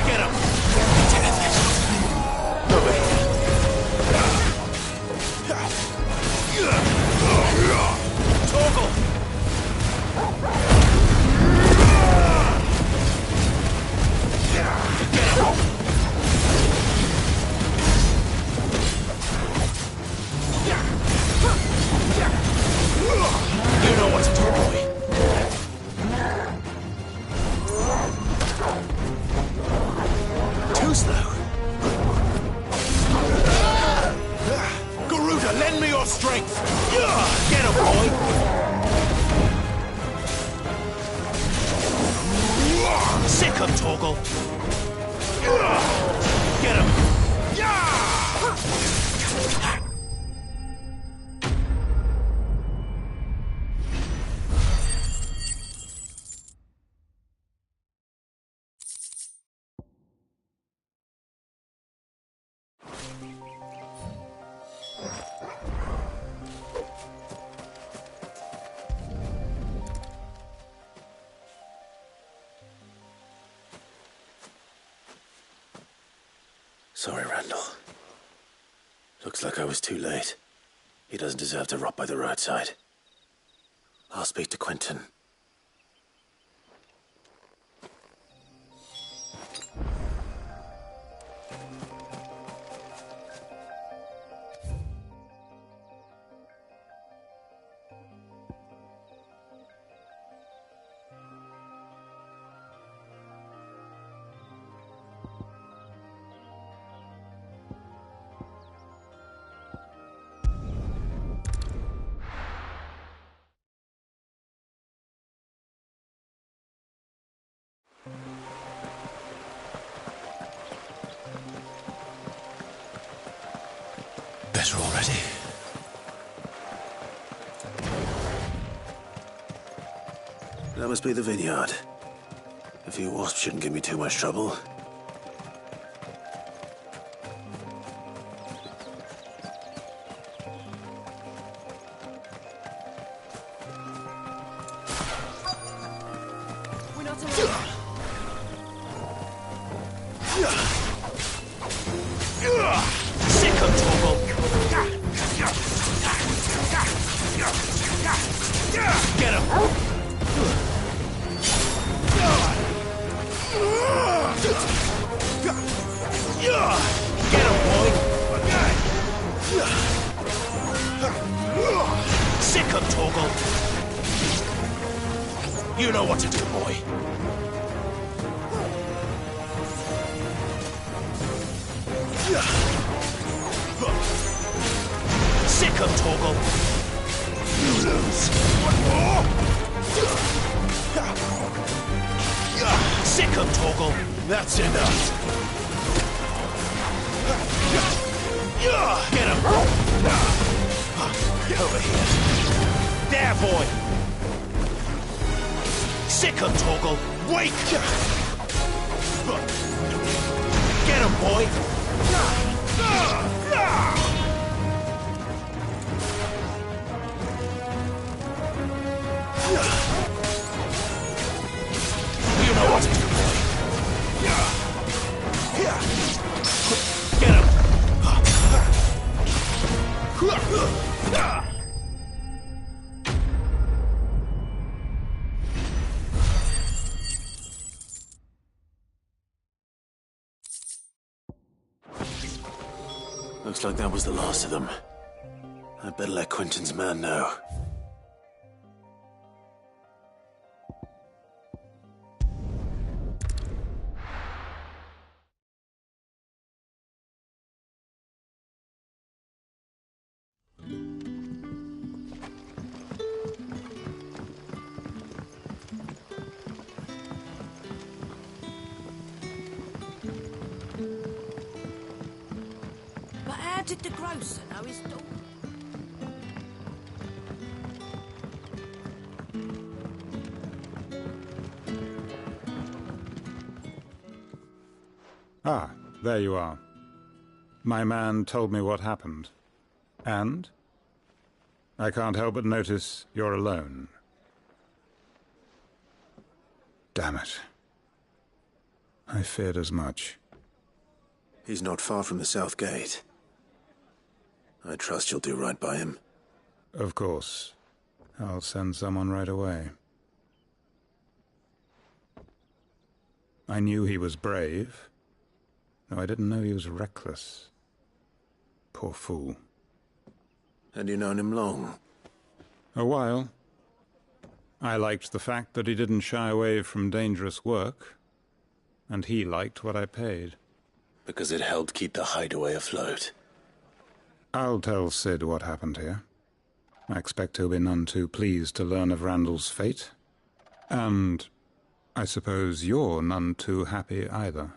Get him! Over here. Torgal! Get him! You know what to do, boy. Too slow. Garuda, lend me your strength. Get him, boy. Sick of Torgal. Get him. Sorry, Randall. Looks like I was too late. He doesn't deserve to rot by the roadside. I'll speak to Quentin. Better already. That must be the vineyard. A few wasps shouldn't give me too much trouble. We're not alone. Sick of Torgal. 'em, Torgal! You know what to do, boy. Sick 'em, Torgal! You lose. One more! Sick 'em, Torgal! That's enough. Get him! Over here. There, boy! Sick 'em, Torgal! Wake! Get him, boy! You know what to do, boy! Get him! Looks like that was the last of them. I'd better let Quentin's man know. But how did the grocer know his daughter? Ah, there you are. My man told me what happened. And? I can't help but notice you're alone. Damn it. I feared as much. He's not far from the south gate. I trust you'll do right by him. Of course. I'll send someone right away. I knew he was brave, though I didn't know he was reckless. Poor fool. And you known him long? A while. I liked the fact that he didn't shy away from dangerous work, and he liked what I paid. Because it helped keep the hideaway afloat. I'll tell Sid what happened here. I expect he'll be none too pleased to learn of Randall's fate. And I suppose you're none too happy either.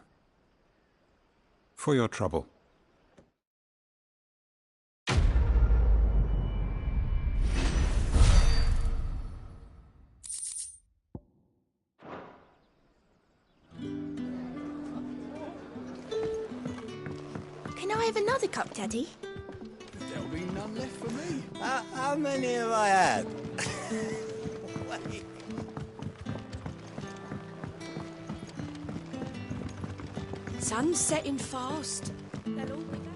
For your trouble. Can I have another cup, Daddy? There'll be none left for me. How many have I had? Sun's setting fast. They'll all be back.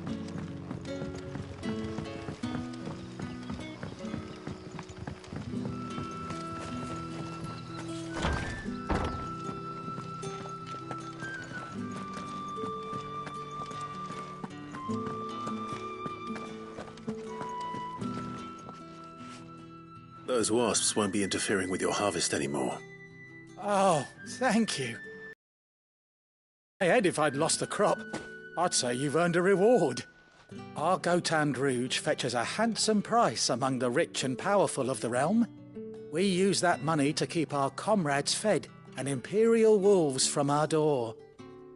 Those wasps won't be interfering with your harvest anymore. Oh, thank you. Hey, Ed, if I'd lost the crop, I'd say you've earned a reward. Our Gotand Rouge fetches a handsome price among the rich and powerful of the realm. We use that money to keep our comrades fed and imperial wolves from our door.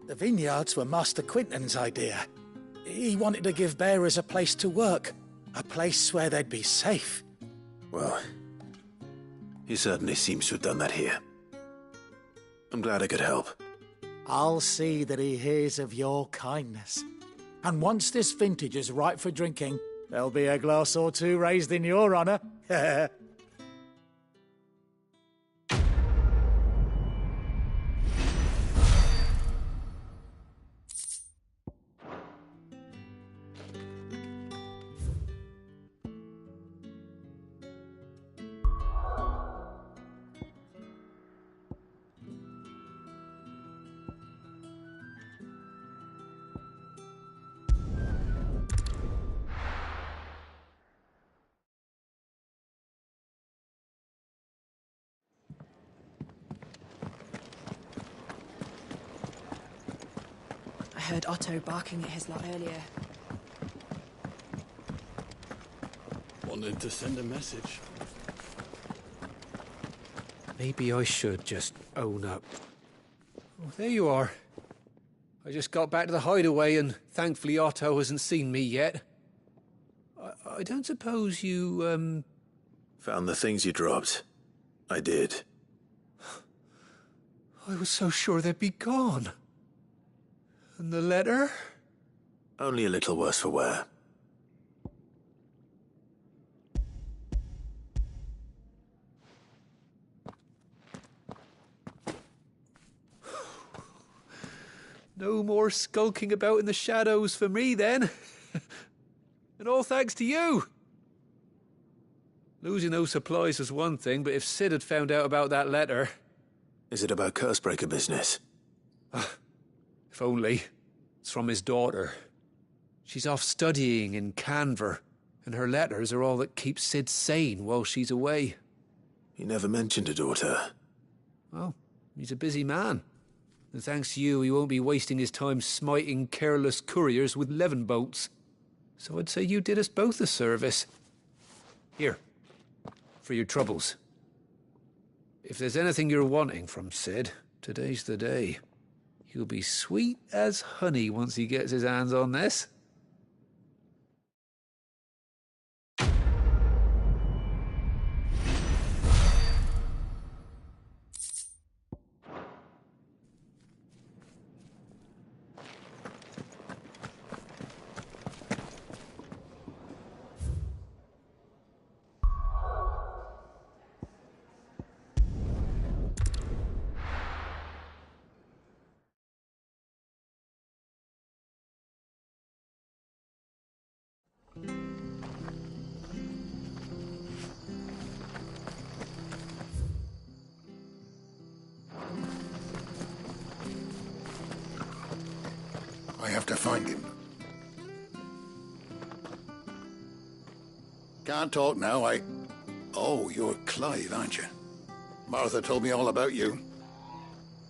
The vineyards were Master Quinton's idea. He wanted to give bearers a place to work, a place where they'd be safe. Well, he certainly seems to have done that here. I'm glad I could help. I'll see that he hears of your kindness. And once this vintage is ripe for drinking, there'll be a glass or two raised in your honour. heard Otto barking at his lot earlier. Wanted to send a message. Maybe I should just own up. Oh, there you are. I just got back to the hideaway and thankfully Otto hasn't seen me yet. I don't suppose you, Found the things you dropped. I did. I was so sure they'd be gone. And the letter? Only a little worse for wear. No more skulking about in the shadows for me, then. And all thanks to you. Losing those supplies was one thing, but if Sid had found out about that letter... Is it about Cursebreaker business? If only. It's from his daughter. She's off studying in Canver, and her letters are all that keep Sid sane while she's away. He never mentioned a daughter. Well, he's a busy man. And thanks to you, he won't be wasting his time smiting careless couriers with levin bolts. So I'd say you did us both a service. Here, for your troubles. If there's anything you're wanting from Sid, today's the day. He'll be sweet as honey once he gets his hands on this. I have to find him. Can't talk now, Oh, you're Clive, aren't you? Martha told me all about you.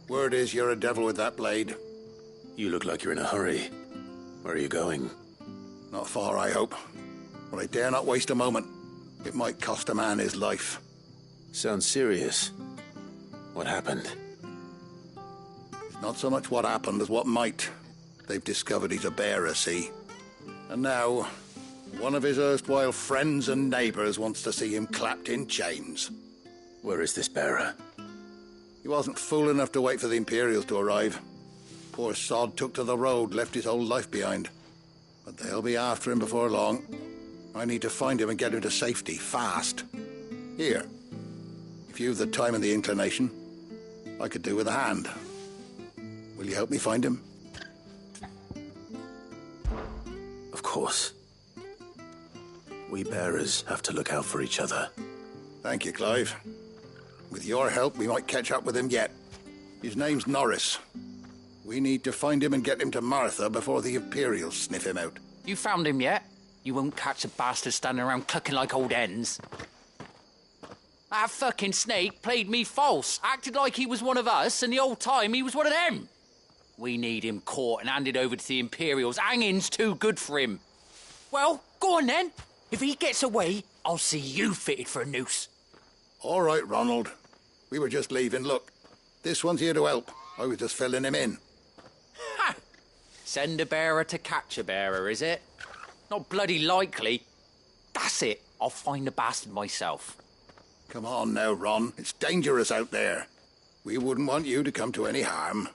Word is you're a devil with that blade. You look like you're in a hurry. Where are you going? Not far, I hope. But I dare not waste a moment. It might cost a man his life. Sounds serious. What happened? It's not so much what happened as what might. They've discovered he's a bearer, see? And now, one of his erstwhile friends and neighbours wants to see him clapped in chains. Where is this bearer? He wasn't fool enough to wait for the Imperials to arrive. Poor sod took to the road, left his whole life behind. But they'll be after him before long. I need to find him and get him to safety, fast. Here, if you've the time and the inclination, I could do with a hand. Will you help me find him? Of course. We bearers have to look out for each other. Thank you, Clive. With your help, we might catch up with him yet. His name's Norris. We need to find him and get him to Martha before the Imperials sniff him out. You found him yet? You won't catch a bastard standing around clucking like old hens. That fucking snake played me false, acted like he was one of us, and the whole time he was one of them. We need him caught and handed over to the Imperials. Hanging's too good for him. Well, go on then. If he gets away, I'll see you fitted for a noose. All right, Ronald. We were just leaving. Look, this one's here to help. I was just filling him in. Ha! Send a bearer to catch a bearer, is it? Not bloody likely. That's it. I'll find the bastard myself. Come on now, Ron. It's dangerous out there. We wouldn't want you to come to any harm.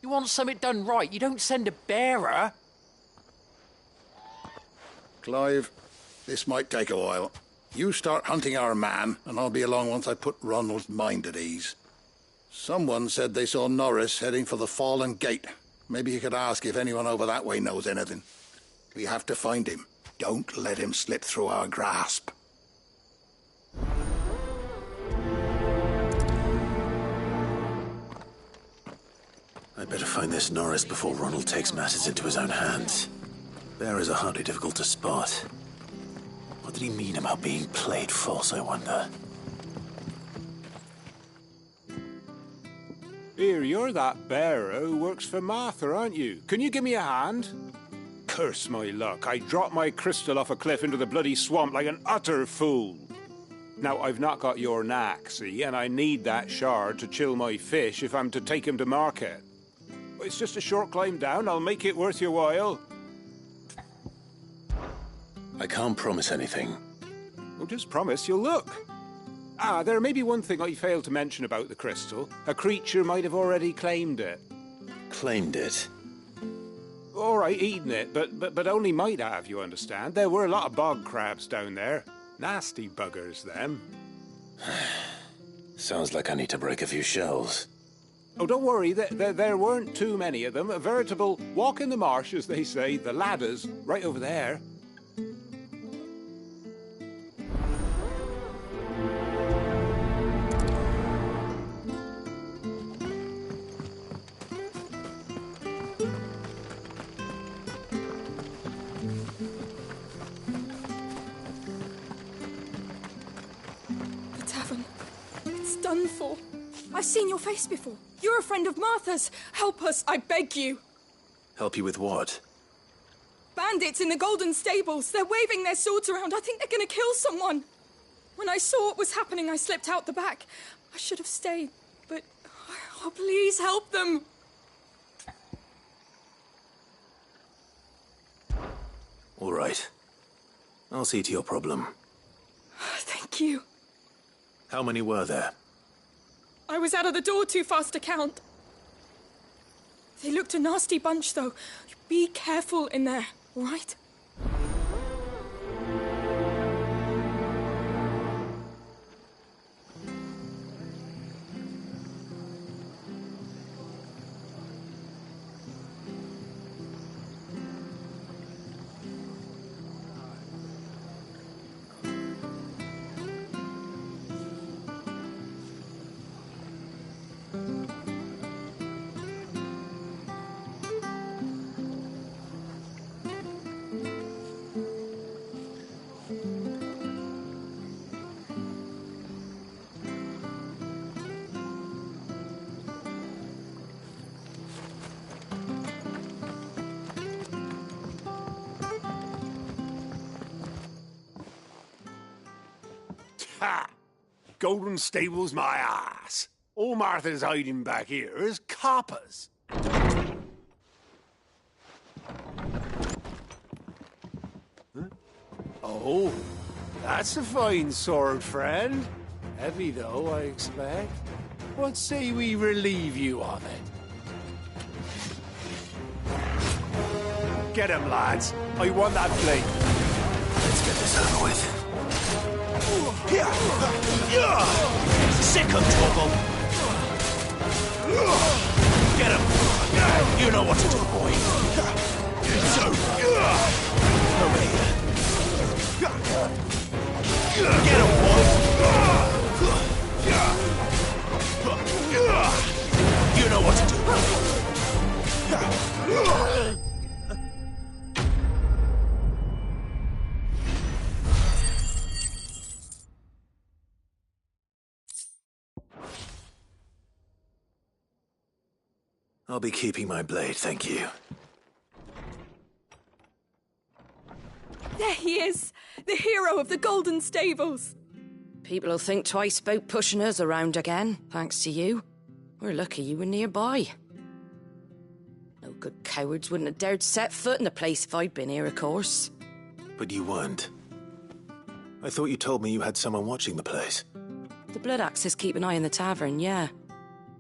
You want something done right, you don't send a bearer. Clive, this might take a while. You start hunting our man, and I'll be along once I put Ronald's mind at ease. Someone said they saw Norris heading for the Fallen Gate. Maybe you could ask if anyone over that way knows anything. We have to find him. Don't let him slip through our grasp. I'd better find this Norris before Ronald takes matters into his own hands. Bearers are hardly difficult to spot. What did he mean about being played false, I wonder? Here, you're that bearer who works for Martha, aren't you? Can you give me a hand? Curse my luck, I dropped my crystal off a cliff into the bloody swamp like an utter fool. Now, I've not got your knack, see, and I need that shard to chill my fish if I'm to take him to market. It's just a short climb down, I'll make it worth your while. I can't promise anything. Well, just promise you'll look. Ah, there may be one thing I failed to mention about the crystal. A creature might have already claimed it. Claimed it? All right, eaten it, but only might have, you understand. There were a lot of bog crabs down there. Nasty buggers, them. Sounds like I need to break a few shells. Oh, don't worry, there weren't too many of them. A veritable walk in the marsh, as they say, the ladders, right over there. Done for. I've seen your face before. You're a friend of Martha's. Help us, I beg you. Help you with what? Bandits in the Golden Stables. They're waving their swords around. I think they're going to kill someone. When I saw what was happening, I slipped out the back. I should have stayed, but... Oh, please help them. All right. I'll see to your problem. Thank you. How many were there? I was out of the door too fast to count. They looked a nasty bunch, though. Be careful in there, all right? Ha! Golden Stables my ass. All Martha's hiding back here is coppers. Huh? Oh, that's a fine sword, friend. Heavy, though, I expect. What say we relieve you of it? Get him, lads. I want that blade. Let's get this over with. Sick of Toggle! Get him! You know what to do, boy! Over here! Get him, boy! You know what to do! I'll be keeping my blade, thank you. There he is! The hero of the Golden Stables! People will think twice about pushing us around again, thanks to you. We're lucky you were nearby. No good cowards wouldn't have dared set foot in the place if I'd been here, of course. But you weren't. I thought you told me you had someone watching the place. The Blood Axes keep an eye on the tavern, yeah.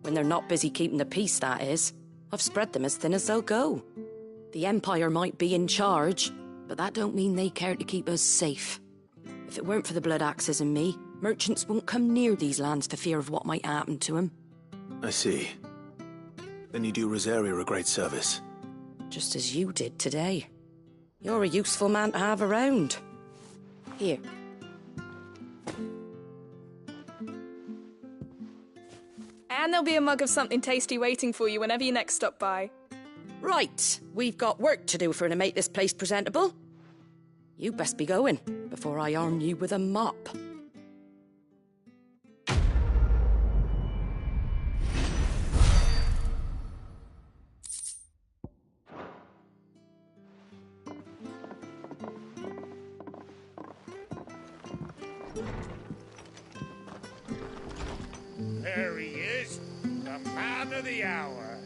When they're not busy keeping the peace, that is. I've spread them as thin as they'll go. The Empire might be in charge, but that don't mean they care to keep us safe. If it weren't for the Blood Axes and me, merchants won't come near these lands for fear of what might happen to them. I see. Then you do Rosaria a great service. Just as you did today. You're a useful man to have around. Here. And there'll be a mug of something tasty waiting for you whenever you next stop by. Right, we've got work to do for to make this place presentable. You best be going, before I arm you with a mop. the hour.